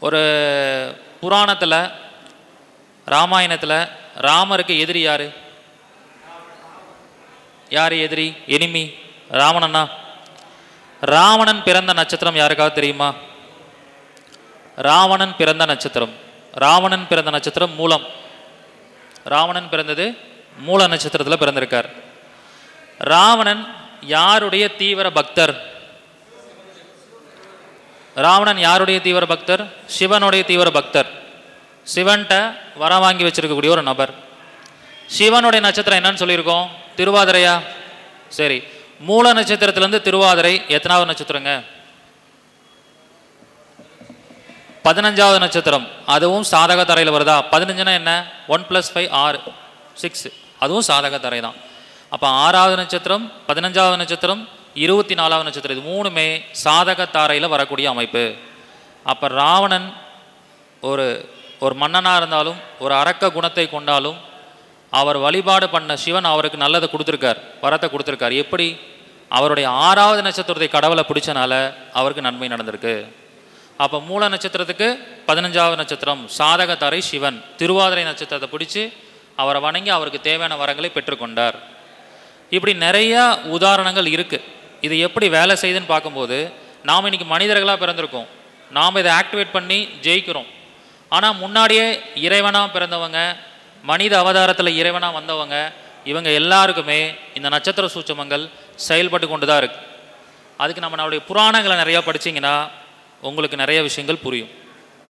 ஒரு புராணத்தில் ராமாயணத்தில் ராமருக்கு எதிரி யார்? யார் எதிரி? எனிமி ராவணனா? ராவணன் பிறந்த நட்சத்திரம் யாருக்காவது தெரியுமா? ராவணன் பிறந்த நட்சத்திரம் மூலம். ராவணன் பிறந்தது மூல நட்சத்திரத்தில் பிறந்திருக்கார். ராவணன் யாருடைய தீவிர பக்தர்? ராவணன் யாருடைய தீவிர பக்தர்? சிவனுடைய தீவிர பக்தர். சிவன்கிட்ட வரம் வாங்கி வச்சிருக்கக்கூடிய ஒரு நபர். சிவனுடைய நட்சத்திரம் என்னன்னு சொல்லியிருக்கோம்? திருவாதிரையா? சரி, மூல நட்சத்திரத்திலேருந்து திருவாதிரை எத்தனாவது நட்சத்திரங்க? 15வது நட்சத்திரம். அதுவும் சாதக தரையில் வருதா? 15னா என்ன? 1 + 5 6 6. அதுவும் சாதக தரை தான். அப்போ 6வது நட்சத்திரம், 15வது நட்சத்திரம், 24வது நட்சத்திரம், இது மூணுமே சாதக தாரையில் வரக்கூடிய அமைப்பு. அப்போ ராவணன் ஒரு மன்னனாக இருந்தாலும் ஒரு அரக்க குணத்தை கொண்டாலும் அவர் வழிபாடு பண்ண சிவன் அவருக்கு நல்லதை கொடுத்துருக்கார், வரத்தை கொடுத்துருக்கார். எப்படி? அவருடைய 6வது நட்சத்திரத்தை கடவுளை பிடிச்சனால அவருக்கு நன்மை நடந்திருக்கு. அப்போ மூல நட்சத்திரத்துக்கு 15வது நட்சத்திரம் சாதக தாரை சிவன், திருவாதிரை நட்சத்திரத்தை பிடிச்சி அவரை வணங்கி அவருக்கு தேவையான வரங்களை பெற்றுக்கொண்டார். இப்படி நிறையா உதாரணங்கள் இருக்குது. இது எப்படி வேலை செய்யுதுன்னு பார்க்கும்போது, நாம் இன்றைக்கி மனிதர்களாக பிறந்திருக்கோம், நாம் இதை ஆக்டிவேட் பண்ணி ஜெயிக்கிறோம். ஆனால் முன்னாடியே இறைவனாக பிறந்தவங்க, மனித அவதாரத்தில் இறைவனாக வந்தவங்க, இவங்க எல்லாருக்குமே இந்த நட்சத்திர சூட்சமங்கள் செயல்பட்டு கொண்டு தான் இருக்குது. அதுக்கு நம்மளுடைய புராணங்களை நிறையா படிச்சிங்கன்னா உங்களுக்கு நிறைய விஷயங்கள் புரியும்.